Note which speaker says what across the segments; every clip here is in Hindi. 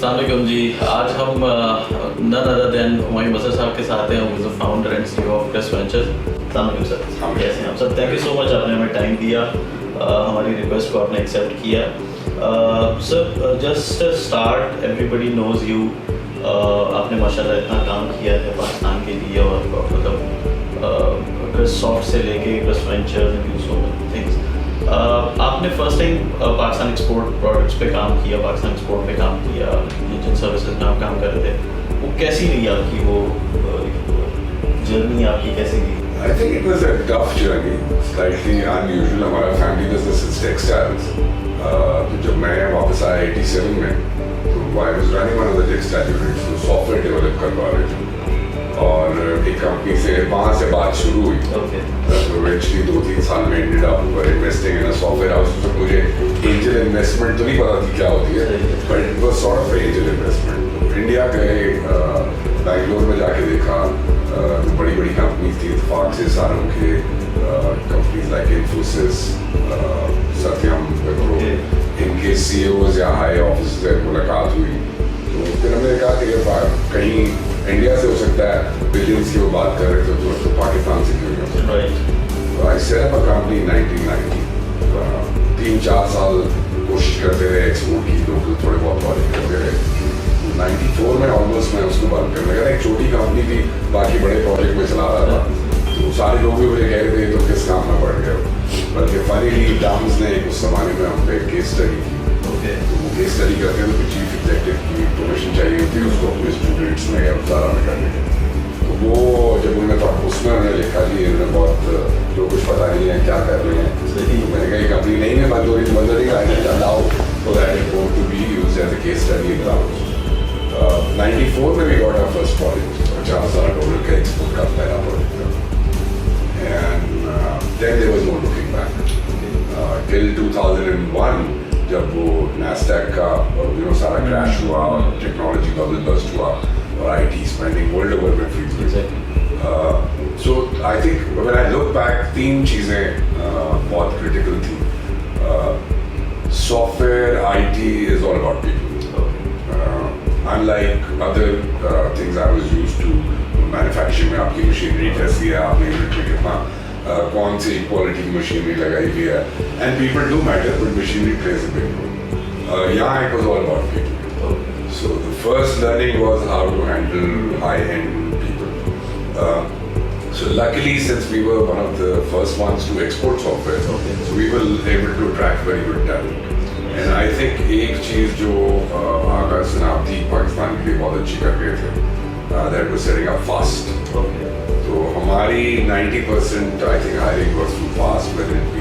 Speaker 1: अस्सलाम वालेकुम जी। आज हम नन अदर देन हुमायूं बसर साहब के साथ हैं, who is the founder and CEO of crest ventures. अस्सलाम वालेकुम सर, कैसे हैं आप sir? Thank you so much, आपने हमें टाइम दिया, हमारी रिक्वेस्ट को आपने एक्सेप्ट किया। Sir just start, everybody knows you, आपने माशाल्लाह इतना काम किया है पाकिस्तान के लिए, और मतलब क्रेस्ट सॉफ्ट से लेके Crest ventures and so many things. आपने first time Pakistan export products पे काम किया, पाकिस्तान एक्सपोर्ट पे काम किया, जिन सर्विसेज में आप काम कर रहे थे, वो कैसी रही आपकी वो जर्नी, आपकी कैसी रही?
Speaker 2: I think it was a tough journey, slightly unusual. हमारा family business is textiles. तो जब मैं वापस आया 87 में, तो I was running one of the textile units, तो सॉफ्टवेयर डेवलप करवा रहे थे, और एक कंपनी से वहाँ से बात शुरू हुई।
Speaker 1: Okay.
Speaker 2: तो eventually 2-3 साल में ended up investing in a software house. तो मुझे angel investment तो नहीं पता थी क्या होती है, but it was sort of an angel investment. India गए, बैंगलोर में जाके देखा, बड़ी बड़ी कंपनीज थी, इत्तेफाक से सारों के कंपनीज लाइक इन्फोसिस, सत्यम, विप्रो, इनके सीईओज या हाई ऑफिस से मुलाकात हुई। तो फिर हमने कहा कि कहीं इंडिया से हो सकता है, बिलियंस की वो बात कर रहे थे, तो पाकिस्तान से क्यों नहीं? तो आई सेट अप अ कंपनी 1990, 3-4 साल कोशिश करते रहे एक्सपोर्ट की, लोग थोड़े बहुत प्रोजेक्ट करते रहे। 94 में ऑलमोस्ट मैं उसको बंद करने लगा। एक छोटी कंपनी थी, बाकी बड़े प्रोजेक्ट में चला रहा था, तो सारे लोग भी मुझे कह रहे थे तो किस काम में पड़ गए। बल्कि फनीली डम्स ने उस जमाने में हम पे केस स्टडी की। तो वो केस स्टडी करते हैं तो चीफ एग्जीक्यूटिव की परमिशन चाहिए होती है उसको अपने स्टूडेंट्स में या सारा में करने के। तो वो जब उन्होंने था उसमें उन्होंने लिखा जी इन्होंने बहुत जो कुछ पता नहीं है क्या कर रहे हैं। तो मैंने कहा कंपनी नहीं है बंद हो रही, बंद नहीं I allow for that report to be used as a case study example. 94 में we got our first project, $50,000 का एक्सपोर्ट का पहला प्रोजेक्ट था, and then there was no looking back till 2001 जब वो NASDAQ का सारा क्रैश हुआ और टेक्नोलॉजी बबल बस्ट हुआ और IT स्पेंडिंग वर्ल्ड ओवर में फ्रीज हुई। So I think when I look back, 3 चीज़ें बहुत क्रिटिकल थी। Software, IT is all about people. Unlike other things I was used to, manufacturing में आपकी मशीनरी कैसी है, आपने यूनिट में कितना कौन सी क्वालिटी की मशीनरी लगाई हुई है, and people do matter, but machinery plays a big role. यहाँ it was all about people. So the first learning was how to handle high-end people. So luckily, since we were one of the first ones to export software, so we were able to attract very good talent. And I think एक चीज़ जो आगा सनाब्दी पाकिस्तान के लिए बहुत अच्छी कर गए थे, that was setting up fast. तो हमारी 90% I think hiring was too fast, whether it be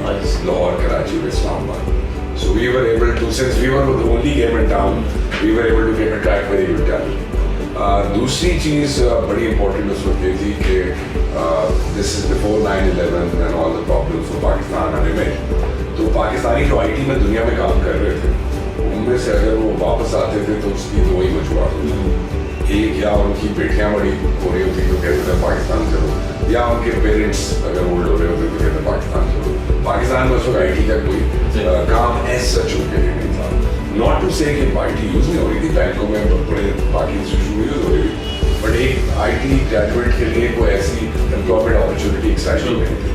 Speaker 2: Lahore, Karachi, or Islamabad. So we were able to, since we were the only game in town, we were able to attract very good talent. दूसरी चीज़ बड़ी important उस वक्त ये थी कि this is before 9/11 and all the problems for Pakistan and image. तो पाकिस्तानी जो IT में दुनिया में काम कर रहे थे, उनमें से अगर वो वापस आते थे तो उसकी 2 ही वजूहत होती। एक या उनकी बेटियाँ बड़ी हो रही होती तो कहते थे पाकिस्तान चलो, या उनके पेरेंट्स अगर ओल्ड हो रहे होते तो कहते पाकिस्तान चलो। पाकिस्तान में उस वक्त IT का कोई काम एज सच उनके लिए नहीं था। नॉट टू से कि IT यूज़ नहीं हो रही थी, बैंकों में बड़े बाकी इंस्टीट्यूशन में यूज़ हो रही थी, बट एक IT ग्रेजुएट के लिए कोई ऐसी एम्प्लॉयमेंट अपॉर्चुनिटी एक्साइटिंग नहीं थी।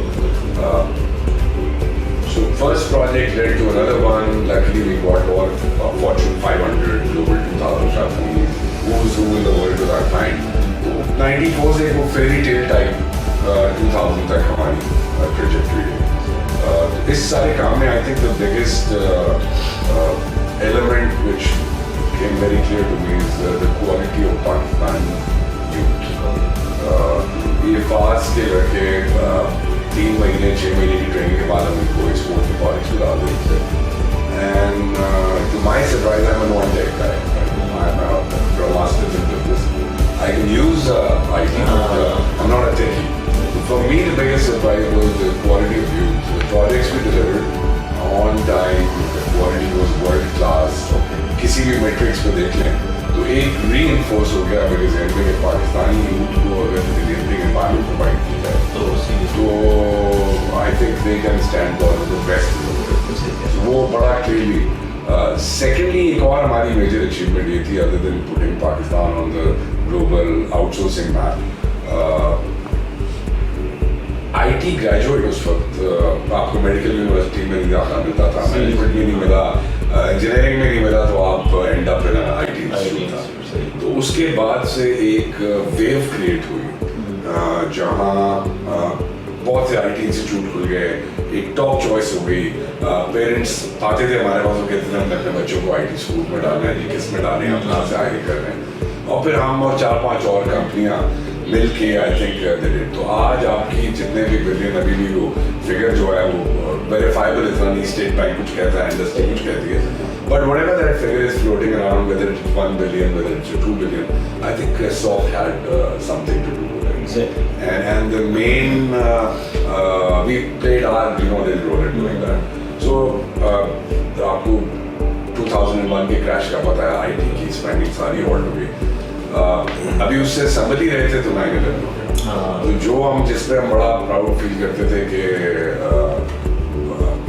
Speaker 2: So first project led to another one. Luckily we got all Fortune 500, Global 2000 companies, who's who in the world at that time. 94 से वो fairy tale type 2000 तक हमारी trajectory। इस सारे काम में I think the biggest element which became very clear to me is the quality of Pakistan youth। ये फास्ट के लड़के 3 महीने 6 महीने की ट्रेनिंग के बाद हम इनको एक्सपोर्ट के कॉलेज में डाल देते हैं। And to my surprise I am a non tech guy, I am a masters in business, I can use IT, I am not a techie. For me the biggest surprise was the quality of youth. The projects we delivered on time, the quality was world class. किसी भी मैट्रिक्स को देख लें तो एक रीइंफोर्स हो गया मेरे जहन में कि पाकिस्तानी यूथ को अगर रिलेटिंग एनवायरमेंट प्रोवाइड की जाए तो I think they can stand for the best. वो बड़ा क्लियरली सेकेंडली एक और हमारी मेजर अचीवमेंट ये थी, other than putting Pakistan on the global outsourcing map, IT graduate उस वक्त आपको मेडिकल यूनिवर्सिटी में नहीं दाखिला मिलता था, मैनेजमेंट में नहीं मिला, इंजीनियरिंग में नहीं मिला, तो आप and up in IT institute था। तो उसके बाद से एक वेव क्रिएट हुई जहाँ बहुत से IT इंस्टीट्यूट खुल गए, एक टॉप चॉइस हो गई। पेरेंट्स आते थे हमारे पास, वो कहते थे हमने अपने बच्चों को IT स्कूल में डालना है, किस में डालना है, अपना से आगे कर रहे हैं। और फिर हम और 4-5 और कंपनियां मिलके आई थिंक दे डिड। तो आज आपकी जितने भी बिलियन, अभी भी वो फिगर जो है वो वेरीफाइबल इतना नहीं, स्टेट बैंक कुछ कहता है, इंडस्ट्री कुछ कहती है, but whatever that figure is floating around, whether it's 1 billion, whether it's 2 billion, I think Crestsoft had something to do with it. And the main we played our little role in doing that. So आपको 2001 के क्रैश का पता है, IT की स्पेंडिंग सारी हॉल्ट हो गई। अभी उससे संभल ही रहे थे तो 9/11 हो गया। तो जो हम जिस पे हम बड़ा प्राउड फील करते थे कि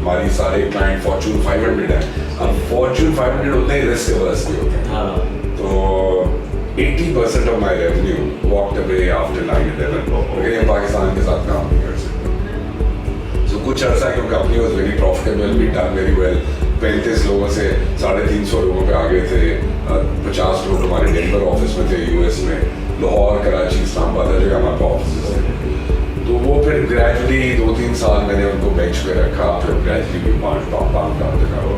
Speaker 2: हमारी सारे क्लाइंट फॉर्च्यून 500 है, अब फॉर्च्यून 500 उतने ही रिस्क अवर्स भी होते हैं। तो 80% of my revenue walked away after 9/11 क्योंकि हम पाकिस्तान के साथ काम नहीं कर सकते। सो कुछ अर्सा क्यों company was very profitable, we done very well. 35 लोगों से 350 लोगों पे आ गए थे। 50 लोग हमारे डेनवर ऑफिस में थे यूएस में, लाहौर, कराची, इस्लामाबाद, हर जगह हमारे ऑफिस थे। तो वो फिर ग्रेजुअली 2-3 साल मैंने उनको बेंच पे रखा, फिर ग्रेजुअली भी 5 डाउन तक आओ,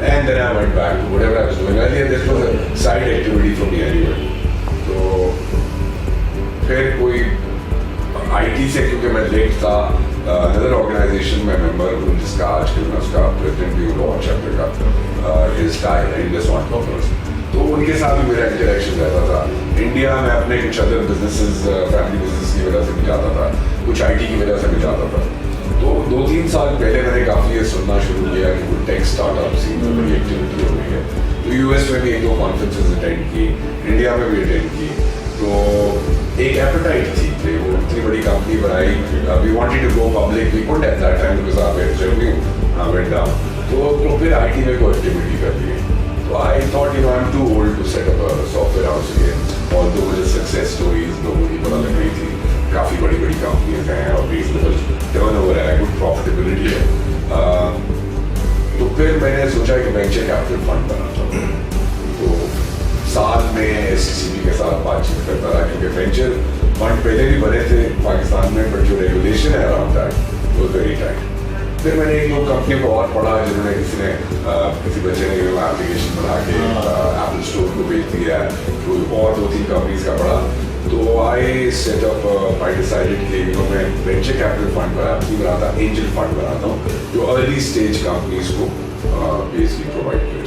Speaker 2: and then I went back to whatever I was doing earlier. This was a side activity for me anyway. तो फिर कोई IT से, क्योंकि मैं लेट था, अदर ऑर्गेनाइजेशन में मेंबर हूँ जिसका आजकल मैं उसका प्रेसिडेंट भी हूँ, चैप्टर का is time Indus one corporates. तो उनके साथ भी मेरा इंटरेक्शन रहता था। इंडिया में अपने कुछ अदर बिजनेसेस, फैमिली बिजनेस की वजह से भी जाता था, कुछ IT की वजह से भी जाता था। तो 2-3 साल पहले मैंने काफ़ी ये सुनना शुरू किया कि वो टेक स्टार्टअप सीन में बड़ी एक्टिविटी हो गई है। तो US में भी 1-2 कॉन्फ्रेंसेज अटेंड की, इंडिया में भी अटेंड की। तो एक एपेटाइट थी कि वो इतनी बड़ी कंपनी बनाई, we wanted to go public, we couldn't at that time because our revenue went down. तो फिर IT में कोई एक्टिविटी कर दी। तो I thought I am too old to set up a software house again. Although मुझे सक्सेस स्टोरीज लोगों की पता लग रही थी, काफ़ी बड़ी बड़ी कंपनियां हैं और रीजनेबल टर्नओवर है, गुड प्रॉफिटेबिलिटी है। तो फिर मैंने सोचा कि वेंचर कैपिटल फंड बनाता हूँ। तो साल में SCCB के साथ बातचीत करता रहा, क्योंकि वेंचर फंड पहले भी बने थे पाकिस्तान में, बट जो रेगुलेशन है अराउंड दैट वो वेरी टाइट। फिर मैंने एक दो कंपनी को और पढ़ा जिन्होंने किसी बच्चे ने एप्लीकेशन बना के एप्पल स्टोर को बेच दिया है, तो और 2-3 कंपनीज का पढ़ा। तो आई सेट अप, आई डिसाइडेड कि मैं वेंचर कैपिटल फंड बनाता, एंजल फंड बनाता हूँ जो अर्ली स्टेज कंपनीज को बेसिकली प्रोवाइड करे।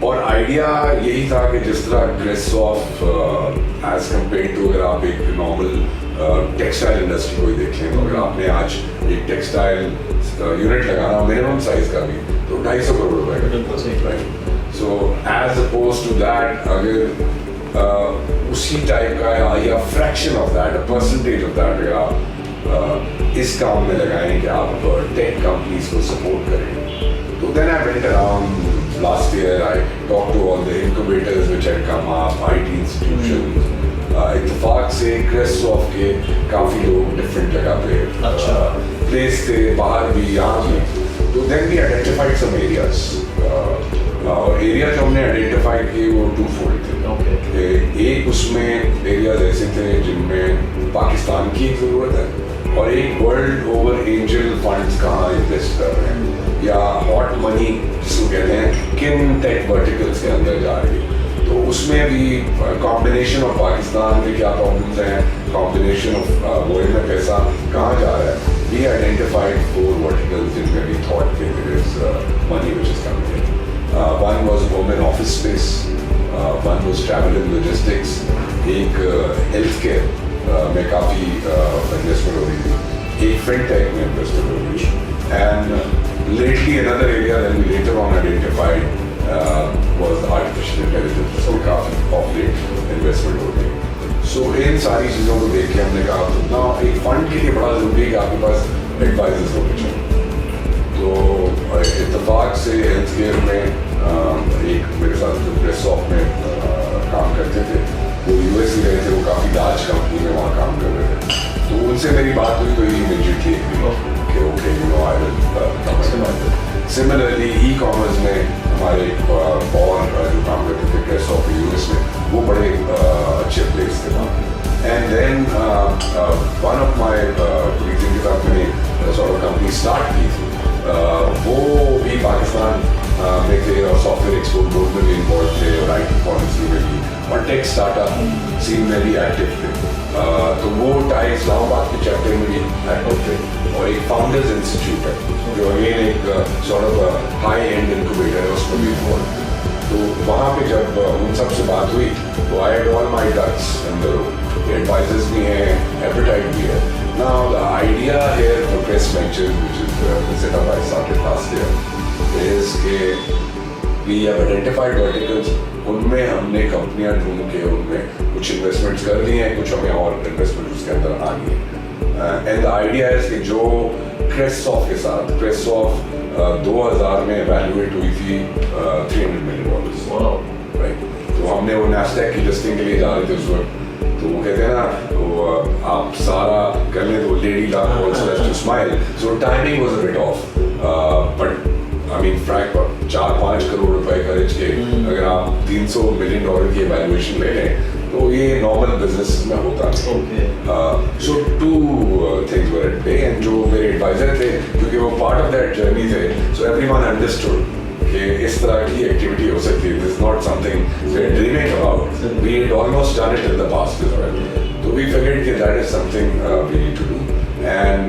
Speaker 2: और आइडिया यही था कि जिस तरह Crestsoft एज कम्पेयर टू, अगर आप एक नॉर्मल टेक्सटाइल इंडस्ट्री को ही देख लें, तो अगर आपने आज एक टेक्सटाइल यूनिट लगाना मिनिमम साइज का भी, तो 250 करोड़ रुपए का, right. So as oppose to that, अगर उसी टाइप का या fraction of that, percentage of that अगर आप इस काम में लगाएं कि आप टेक कंपनीज को सपोर्ट करें, तो then I went around last year. I talked to all the incubators which had come up, IT institutions. इत्तेफाक से Crestsoft के काफ़ी लोग डिफरेंट जगह पे प्लेस थे, बाहर भी, यहाँ भी। तो then we identified some areas. और एरिया जो हमने आइडेंटिफाई किए वो 2-fold थे। एक उसमें एरियाज ऐसे थे जिनमें पाकिस्तान की ज़रूरत है, और एक वर्ल्ड ओवर एंजल फंड्स कहाँ इन्वेस्ट कर रहे हैं, या हॉट मनी जिसको कहते हैं किन टेक वर्टिकल्स के अंदर जा रही है। तो उसमें भी कॉम्बिनेशन ऑफ पाकिस्तान में क्या प्रॉब्लम्स हैं, कॉम्बिनेशन ऑफ वर्ल्ड में पैसा कहाँ जा रहा है। वी आइडेंटिफाइड 4 वर्टिकल्स जिनमें वी थॉट कि there is money which is coming in. One was home and office space, one was travel and logistics, एक हेल्थ केयर में काफ़ी इन्वेस्टमेंट हो रही थी, एक फिनटेक में इन्वेस्टमेंट हो रही थी, and lately another area that we later on identified was artificial intelligence, so काफ़ी of late investment हो रही। So इन सारी चीज़ों को देख के हमने कहा ना एक फंड के लिए बड़ा ज़रूरी है कि आपके पास एडवाइजर्स होने चाहिए। तो इत्तेफाक से हेल्थ केयर में एक मेरे साथ जो प्रेसऑफ में काम करते थे वो यूएस ही गए थे, वो काफ़ी लार्ज कंपनी में वहाँ काम कर रहे थे, तो उनसे मेरी बात हुई तो ही इमीडिएटली कि okay you know I will. Similarly e commerce में हमारे और जो काम करते थे प्रेसऑफ यूएस में, वो बड़े अच्छे प्लेस थे वहाँ। And then one of my जिनके साथ मैंने सॉर्ट ऑफ कंपनी स्टार्ट की थी, वो भी पाकिस्तान में थे और सॉफ्टवेयर एक्सपोर्ट बोर्ड में भी इन्वॉल्व थे और IT पॉलिसी में भी और टेक स्टार्टअप सीन में भी एक्टिव थे। तो वो टाई इस्लामाबाद के चैप्टर में भी एक्टिव थे और एक फाउंडर्स इंस्टीट्यूट है जो अगेन एक sort of high and incubator है, उसमें भी इन्वॉल्व। तो वहाँ पे जब उन सब से बात हुई तो I had all my ducks in the row, advisers भी हैं, एपेटाइट भी है। Now the idea here for Crest Ventures, which is the setup I started last year, is कि we have identified verticals, उनमें हमने कंपनियां ढूंढ के उनमें कुछ इन्वेस्टमेंट्स कर दी हैं, कुछ हमें और इन्वेस्टमेंट उसके अंदर आ गई है। एंड द आइडिया है कि जो क्रेस्टसॉफ्ट के साथ, क्रेस्टसॉफ्ट 2000 में एवेल्युएट हुई थी $300 million, राइट? तो हमने वो नैस्डैक की लिस्टिंग के लिए जा रहे थे उस वक्त, तो वो कहते हैं ना वो आप सारा कर लें तो lady luck also has to smile, so timing was a bit off, but I mean frank 4-5 crore रुपए खर्च के अगर आप $300 million की वैल्यूएशन ले लें तो ये नॉर्मल बिजनेस में होता है। So two things were at play, and जो मेरे एडवाइजर थे क्योंकि वो पार्ट ऑफ दैट जर्नी थे, सो एवरीवन अंडरस्टूड कि इस तरह की एक्टिविटी हो सकती है, this is not something we are dreaming about, we had almost done it in the past as well, तो वी फिगर्ड कि that is something we need to do. And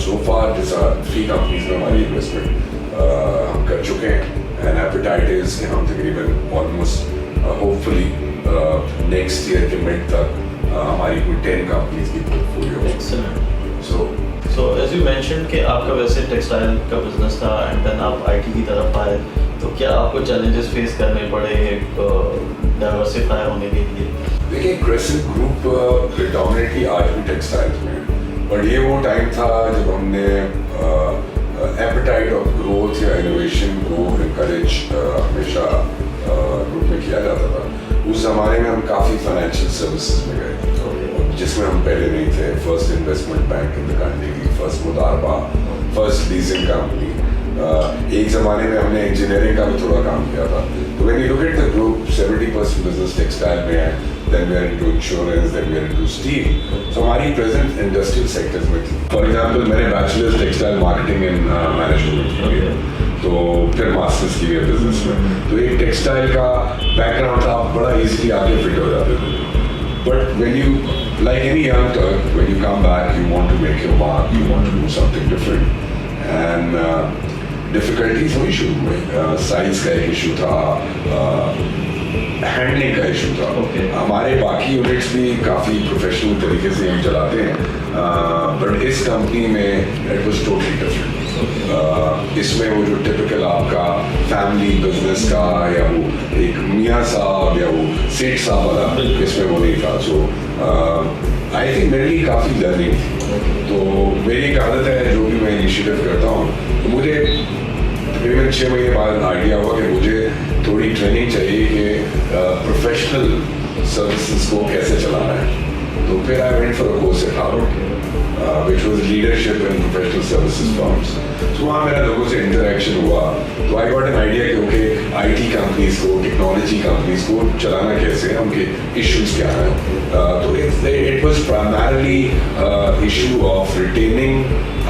Speaker 2: so far this are 3 companies में हमारी इन्वेस्टमेंट हम कर चुके हैं, एंड एपेटाइट इज कि हम तकरीबन ऑलमोस्ट होपफुली नेक्स्ट ईयर के मिड तक हमारी कोई 10 कंपनीज की portfolio.
Speaker 1: So as you mentioned कि आपका वैसे टेक्सटाइल का बिजनेस था एंड देन आप IT की तरफ आए, तो क्या आपको चैलेंजेस फेस करने पड़े डाइवर्सिफाई होने के लिए?
Speaker 2: देखिए क्रेसेंट ग्रुप प्रेडोमिनेटली आज भी टेक्सटाइल्स में, बट ये वो टाइम था जब हमने एपेटाइट ऑफ ग्रोथ या इनोवेशन को इनकरेज हमेशा ग्रुप में किया जाता था। उस ज़माने में हम काफ़ी फाइनेंशियल सर्विसेज में गए जिसमें हम पहले नहीं थे, first investment bank in the country, first मुदारबा, फर्स्ट लीजिंग कंपनी, एक ज़माने में हमने इंजीनियरिंग का भी थोड़ा काम किया था। तो when you look at the group 70% business textile में है, then we are into insurance, then we are into steel, so हमारी प्रेजेंस इंडस्ट्रियल सेक्टर्स में थी। फॉर एग्जांपल मैंने bachelors textile marketing in management किया, तो फिर मास्टर्स की है बिजनेस में, तो एक टेक्सटाइल का बैकग्राउंड था, बड़ा इजीली आगे फिट हो जाते थे। But when you, like any young Turk, when you come back, you want to make your mark, you want to do something different, and difficulties हुई शुरू में, साइज का एक इशू था, हैंडलिंग का इशू था। हमारे बाकी यूनिट्स भी काफ़ी प्रोफेशनल तरीके से हम चलाते हैं, बट इस कंपनी में इट वाज टोटली डिफरेंट। इसमें वो जो टिपिकल आपका फैमिली बिजनेस का या वो एक मियाँ साहब या वो सेठ साहब वाला, इसमें वो नहीं था। सो आई थिंक मेरे लिए काफ़ी लर्निंग थी। तो मेरी एक आदत है, जो भी मैं इनिशिएटिव करता हूँ, तो मुझे तकरीबन 6 महीने बाद आइडिया हुआ कि मुझे थोड़ी ट्रेनिंग चाहिए कि प्रोफेशनल सर्विसेज को कैसे चलाना है। तो फिर I went for a course eight Harvard which was leadership in professional services firms. So वहाँ मेरा लोगों से interaction हुआ, तो I got an idea कि okay, IT companies को, technology companies को चलाना कैसे है, उनके issues क्या हैं। तो it was primarily issue of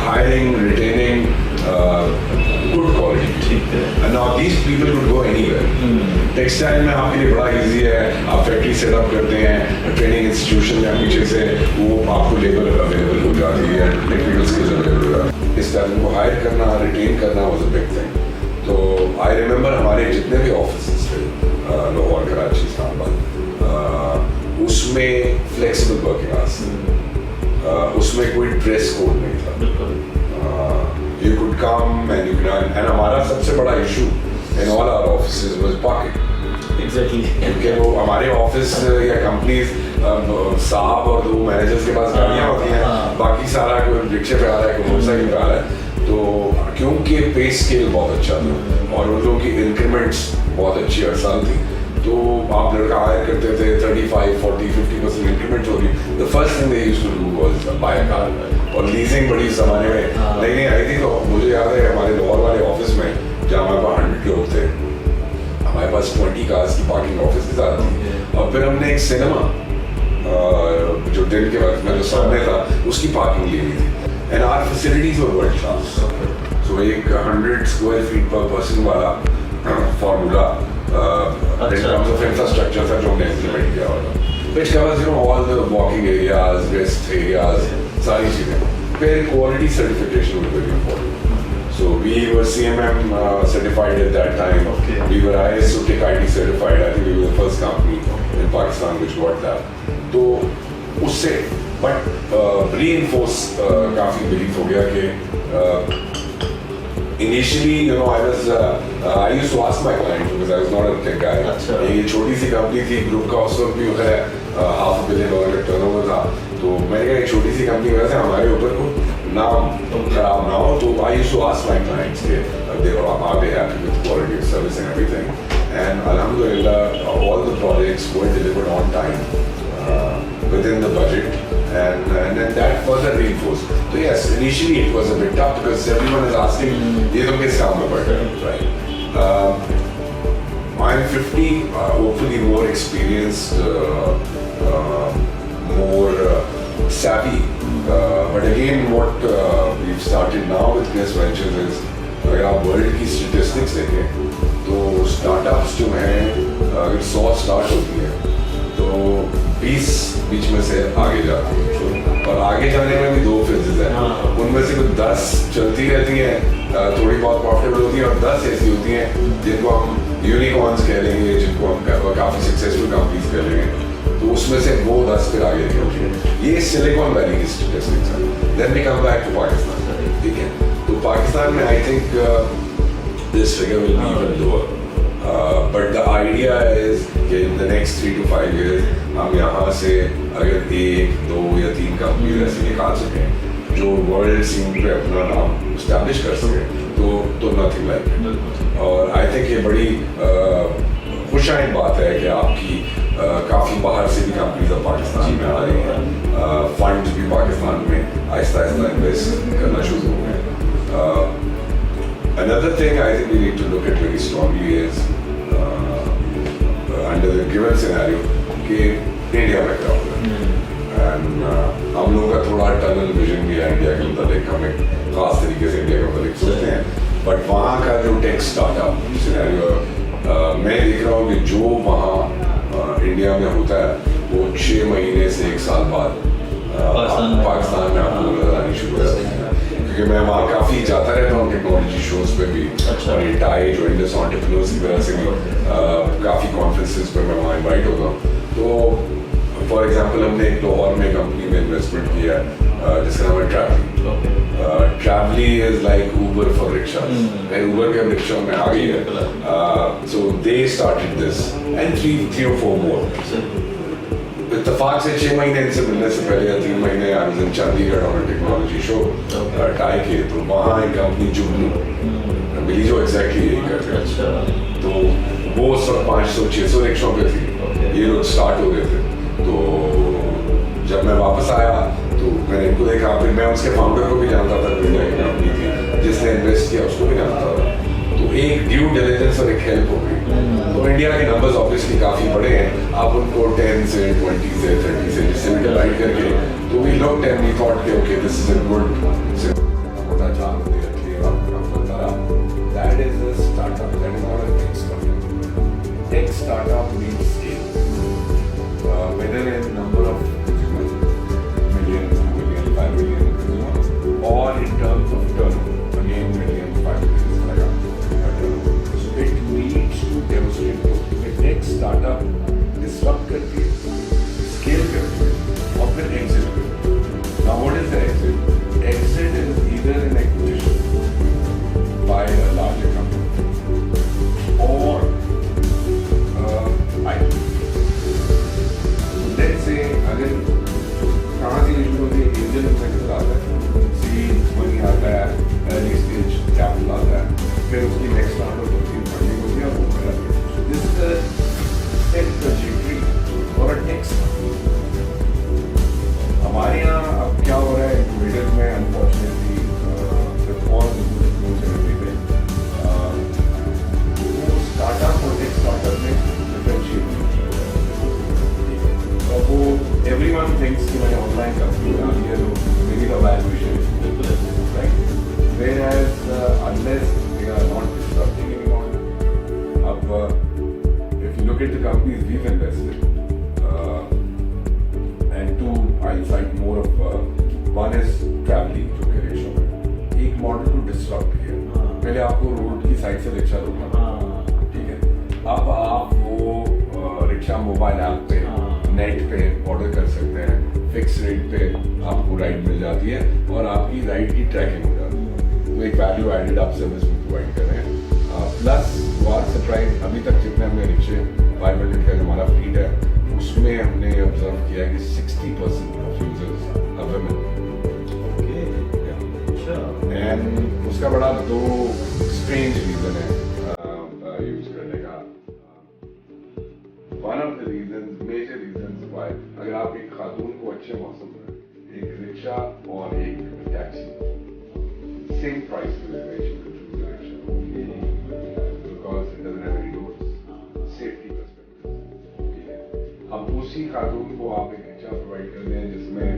Speaker 2: hiring, retaining good quality. And now these people could go anywhere. Textile में आपके लिए बड़ा इजी है, आप फैक्ट्री सेटअप करते हैं, ट्रेनिंग इंस्टीट्यूशन या पीछे से वो आपको लेबर अवेलेबल हो जाती है, टेक्निकल स्किल्स अवेलेबल हो जाती है। इस टाइम को हायर करना, रिटेन करना वाज अ बिग थिंग। तो आई रिमेंबर हमारे जितने भी ऑफिस थे लाहौर, कराची, इस्लामाबाद, उसमें फ्लेक्सिबल वर्किंग आवर्स थे, उसमें कोई ड्रेस कोड नहीं था। You could come and you can, and हमारा सबसे बड़ा issue in all our offices was parking.
Speaker 1: Exactly
Speaker 2: क्योंकि वो हमारे ऑफिस या कंपनीज साहब और 2 मैनेजर्स के पास गाड़ियाँ होती हैं, बाकी सारा कोई रिक्शे पे आ रहा है, कोई मोटरसाइकिल पे आ रहा है। तो क्योंकि पे स्केल बहुत अच्छा था और उन लोगों की इंक्रीमेंट्स बहुत अच्छी हर साल थी, तो आप लड़का हायर करते थे 35, 40, 50% इंक्रीमेंट हो रही। The first thing they used to do was buy a car, और लीजिंग बड़ी इस जमाने में नई नई आई थी। तो मुझे याद है हमारे लाहौर वाले ऑफिस में जहाँ हमारे पास 100 लोग थे, हमारे पास 20 कार्स की पार्किंग ऑफिस के साथ थी। और फिर हमने एक सिनेमा जो दिन के वक्त में जो सामने था उसकी पार्किंग ली हुई थी, and our facilities were world class. So एक 100 स्क्वायर फीट पर पर्सन वाला formula in terms of infrastructure था जो हमने implement किया होगा, which covers all the walking areas, rest areas, सारी चीजें। फिर quality certification was very important. So we were CMM certified at that time.
Speaker 1: Okay.
Speaker 2: We were ISO TIC certified. I think we were the first company in Pakistan which got that. तो उससे but reinforce काफी belief हो गया कि initially, I used to ask my client because I was not a tech guy. ये छोटी सी कंपनी थी, ग्रुप का उस वक्त भी होता है $500 million का टर्नओवर था। तो मैंने कहा एक छोटी सी कंपनी वजह से हमारे ऊपर को नाम खराब ना हो, तो I used to ask my clients कि are they happy with quality of service and everything, and alhamdulillah all the projects were delivered on time within the budget. And then that further reinforced. So yes, initially it was a bit tough because everyone is asking, ये तो किस काम में पढ़ रहे हैं, right? I'm 50, hopefully more experienced, more savvy. But again, what we've started now with Chris Ventures is, अगर आप वर्ल्ड की statistics देखें, तो startups जो हैं, अगर 100 start होती हैं, तो 20 बीच में से आगे जाती है, और आगे जाने में भी 2 फेजेस हैं। उनमें से कुछ 10 चलती रहती हैं, थोड़ी बहुत प्रॉफिटेबल होती हैं, और 10 ऐसी होती हैं जिनको हम यूनिकॉर्न्स कह लेंगे, जिनको हम काफ़ी सक्सेसफुल कंपनीज कह लेंगे। तो उसमें से वो 10 फिर आगे निकलती हैं। ये सिलिकॉन वैली की स्टैटिस्टिक्स हैं। Then we come back to Pakistan, ठीक है? तो पाकिस्तान में I think this figure will be even lower, but the idea is कि in the next 3 to 5 years हम यहाँ से अगर 1, 2 या 3 कंपनी ऐसी निकाल सकें जो वर्ल्ड सीन पे अपना नाम इस्टेब्लिश कर सकें, तो नथिंग लाइक इट। और आई थिंक ये बड़ी खुशाइन बात है कि आपकी काफ़ी बाहर से भी कंपनीज अब पाकिस्तान में आ रही हैं, फंड्स भी पाकिस्तान में आहिस्ता आहिस्ता इन्वेस्ट करना शुरू हो गए। Another thing I think we need to look at very strongly is under the given scenario कि इंडिया में क्या होगा, एंड हम लोगों का थोड़ा टनल विजन भी है इंडिया के मतलब, हम एक खास तरीके से इंडिया के मतलब सोचते हैं, बट वहाँ का जो टेक स्टार्टअप सिनेरियो मैं देख रहा हूँ कि जो वहाँ इंडिया में होता है वो 6 महीने से 1 साल बाद पाकिस्तान में आपको नजर आनी शुरू हो जाती है। क्योंकि मैं वहाँ काफ़ी जाता रहता हूँ टेक्नोलॉजी शोज पे भी, और ये टाई जो इंडस एंटरप्रेन्योर्स की वजह से भी काफ़ी कॉन्फ्रेंसेस पर मैं वहाँ इन्वाइट होता हूँ। तो फॉर एग्जांपल हमने एक लाहौर में कंपनी में इन्वेस्टमेंट किया जिसका नाम है Travly. Travly is like Uber for rickshaw, Uber के अब रिक्शा में आ गई है। So they started this and 3 or 4 more। इत्तेफाक से 6 महीने इनसे मिलने से पहले या 3 महीने I was in Chandigarh on a technology show tie के, तो वहाँ एक कंपनी जुगनू मिली जो एग्जैक्टली यही कर रही है। तो वो उस वक्त 500-600 रिक्शों पे थी, ये लोग स्टार्ट हो गए थे। तो जब मैं वापस आया तो मैंने इनको देखा, फिर मैं उसके फाउंडर को भी जानता था, इंडिया की कंपनी थी जिसने इन्वेस्ट किया उसको भी जानता था, तो एक ड्यू डिलिजेंस और एक हेल्प हो गई। तो इंडिया के नंबर्स ऑब्वियसली काफ़ी बड़े हैं, आप उनको 10 से 20 से 30 से जिससे भी डिवाइड करके, तो we looked and we thought कि okay this is a good छोटा चाल that is a startup, that is not a tech startup. Tech startup means scale, whether in number of consumers, million, 2 million, 5 million consumers, or in terms of turnover, again million, 5 million like turnover. So it needs to demonstrate कि tech startup disrupt करके scale करके और फिर exit करके। Now what is the exit? Exit is either an acquisition by a larger company or companies we've invested, and two, I'll cite more of. One is traveling to के रिक्शा में एक मॉडल को डिस्टर्ब किया. पहले आपको रोड की साइड से रिक्शा रोकना, ठीक है. अब आप वो रिक्शा मोबाइल ऐप पे नेट पे ऑर्डर कर सकते हैं. फिक्स रेट पे आपको राइड मिल जाती है और आपकी राइड की ट्रैकिंग हो जाती है. वो एक वैल्यू एडेड आप सर्विस में प्रोवाइड कर रहे हैं. प्लस वार सरप्राइज, अभी तक जितने हमने रिक्शे 500 का हमारा फ्लीट है उसमें हमने ऑब्जर्व किया है कि 60% of users are women. And उसका बड़ा दो स्ट्रेंज रीजन है यूज करने का. One of the reasons, major reasons why, अगर आप एक खातून को अच्छे मौसम में एक रिक्शा और एक टैक्सी सेम प्राइस पे दे रहे हैं because it doesn't have any doors, safety perspective. अब उसी खातून को आप एक रिक्शा प्रोवाइड कर दें जिसमें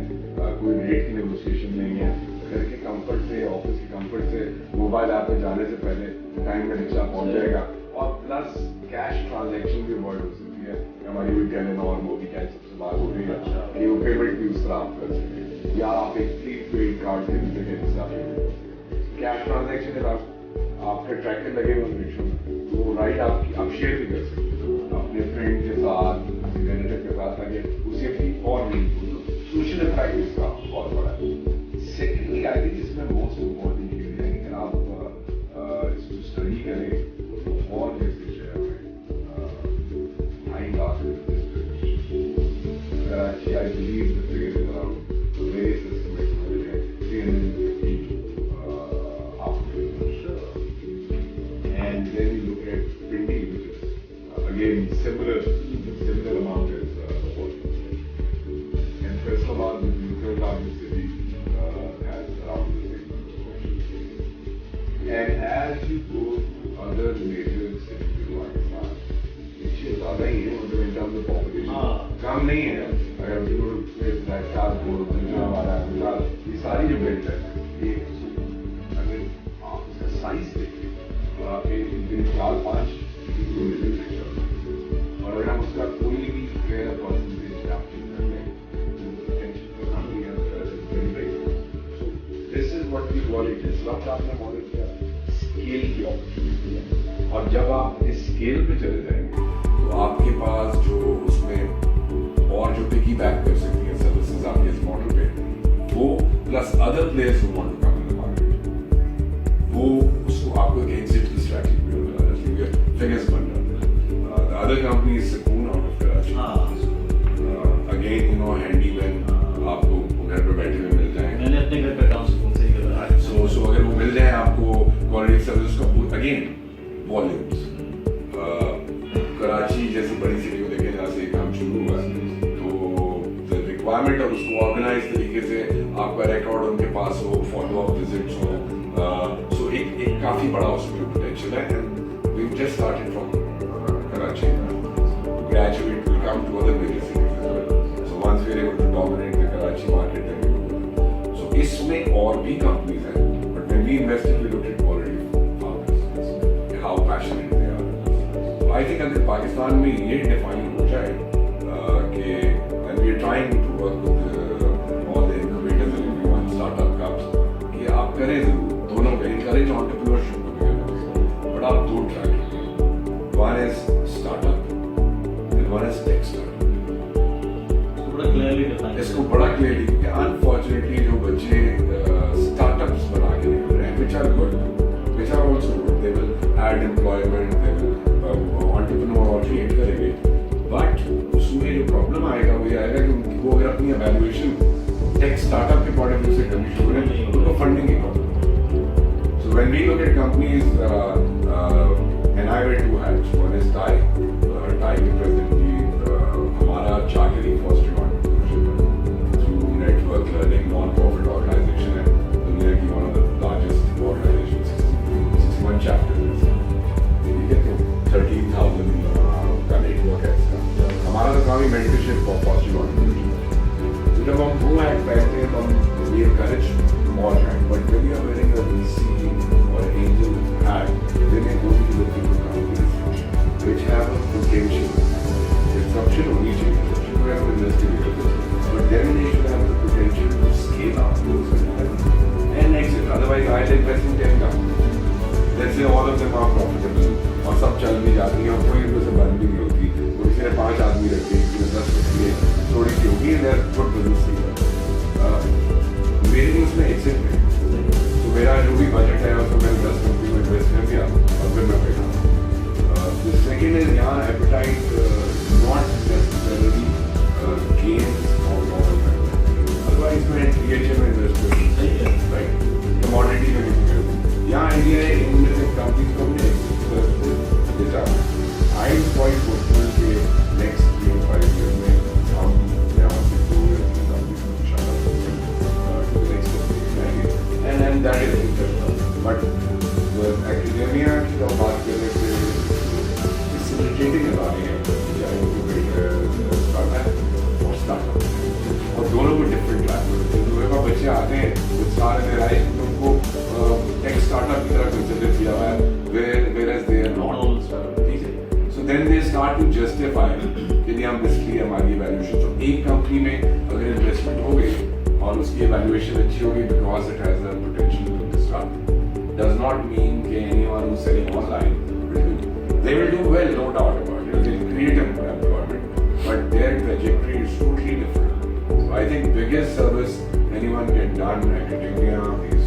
Speaker 2: कोई रेट की नेगोशिएशन नहीं है. घर के कंफर्ट से, ऑफिस के कंफर्ट से, मोबाइल ऐप पे जाने से पहले टाइम में रिक्शा पहुंच जाएगा. और प्लस कैश ट्रांजैक्शन भी अवॉइड हो सकती है. हमारी कोई टेलीनॉर मोबी कैश सबसे बात हो रही है कि वो पेमेंट भी उस तरह आप कर सकें या आप एक प्रीपेड कार्ड खरीद सकें जिससे आप कैश ट्रांजैक्शन के बाद आपके ट्रैकर लगे हुए रिक्शा में तो राइड आप शेयर भी कर सकते हो अपने फ्रेंड के साथ, किसी रिलेटिव के साथ, ताकि उसे भी और नहीं सोशल इम्पैक्ट इसका बहुत बड़ा है. सेकेंडली आई थिंक इसमें मोस्ट इम्पोर्टेंट ये है कि आप इसको स्टडी करें और जैसे शहर में high class Karachi, I believe the figure is around various estimates मिल रहे हैं 350 and then you look at Pindi, which is again similar amount as and Faisalabad, which is the third largest city, has around the same population. And as you go to other major cities in Pakistan, which is ज़्यादा ही है मतलब in terms of population, कम नहीं है. अगर you go to Rajasthan, Punjab, Gujarat, ये सारी जो बेल्ट है, ये अगर आप उसका साइज देखें दिन 4-5 और अगर हम उसका कोई भी फेयर परसेंटेज आप चेक कर लें this is what we call it disrupt. आपने मॉडल किया स्केल की अपॉर्चुनिटी है और जब आप इस स्केल पे चले जाएंगे तो आपके पास जो उसमें और जो पिकी बैक कर सकती है सर्विसेज आपके इस मॉडल पे वो plus other players who want to come in the market वो उसको आपको एक एग्जिट की strategy figures bun the other companies Sukoon out of Karachi. Again, you know, handyman आपको घर पे बैठे हुए मिल जाएंगे.
Speaker 1: मैंने अपने घर पे काम सुकून से ही करा है.
Speaker 2: So अगर वो मिल जाए आपको क्वालिटी सर्विस का again volumes. कराची जैसी बड़ी सिटी को देखें जहाँ से काम शुरू हुआ तो the requirement और उसको ऑर्गेनाइज तरीके से आपका रिकॉर्ड उनके पास हो, फॉलो अप विजिट्स हो, so एक काफी बड़ा उसमें पोटेंशियल है. We've just started from Karachi. Gradually, we'll come to other major cities as well. So once we're able to dominate the Karachi market, then we will. So इसमें और भी companies हैं, but when we invested, we looked at quality of our business, how passionate they are. So I think अगर पाकिस्तान में ये define हो जाए कि and we are trying to work with all the innovators and everyone, startup hubs, कि आप करें जरूर दोनों का encourage entrepreneurship को भी करें, but आप दो track one is startup and one is tech startup. इसको बड़ा क्लियरली क्योंकि अनफॉर्चुनेटली जो बच्चे स्टार्टअप्स बना के निकल रहे हैं which are good, which are also good, they will add employment, they will entrepreneur और create करेंगे, but उसमें जो प्रॉब्लम आएगा वो ये आएगा कि वो अगर अपनी evaluation टेक स्टार्टअप के पॉइंट ऑफ व्यू से करनी शुरू करें तो उनको फंडिंग की problem. So when we look at companies and I wear two hats, one is TIE के president की हमारा charity fostering entrepreneurship through network learning non-profit organization है दुनिया की one of the largest organizations, 61 chapters, ठीक है. तो 13,000 का network है इसका. हमारा तो काम ही mentorship और fostering entrepreneurship. तो जब हम वो हैक पहनते हैं तो हम we encourage more hand, but when you are wearing a VC or an angel hat, then you go to the people companies which have a potential से all of them are profitable और सब चल भी जाती हैं और कोई इनको से बंद भी नहीं होती, वो किसी ने 5 आदमी रखे, किसी ने 10 रखी है, थोड़ी सी होगी, they're good business leader। मेरी भी उसमें exit है, तो मेरा जो भी बजट है उसको मैंने 10 कंपनी में इन्वेस्ट कर दिया और फिर मैं बैठा। The second is यहाँ appetite not necessarily gains or loss, otherwise मैं DHA में इन्वेस्ट कर दूँ,
Speaker 1: सही है।
Speaker 2: right? Commodity में नहीं कर दूँ। यहाँ आइडिया है इनमें से कंपनीज को हमने देता है। I am quite hopeful कि next 3 to 5 years में हम यहाँ से 2 या 3 कंपनीज को इंशाल्लाह to the next level, and that is it। But the academia की जब बात करें तो facilitating वाले हैं, चाहे वो startup है और startup, और दोनों को different class में होते हैं। मेरे पास बच्चे आते हैं, वो सारे मेरा है कि उनको tech startup की तरह consider किया हुआ है, whereas they are not। ठीक है, so then they start to justify कि नहीं हम इसलिए हमारी evaluation, तो एक कंपनी में अगर investment हो गई और उसकी evaluation अच्छी होगी because it has the potential to disrupt, does not mean कि anyone who's selling online they will do well, no doubt about it, they'll create employment, but their trajectory is totally different। So I think biggest service anyone can done academia is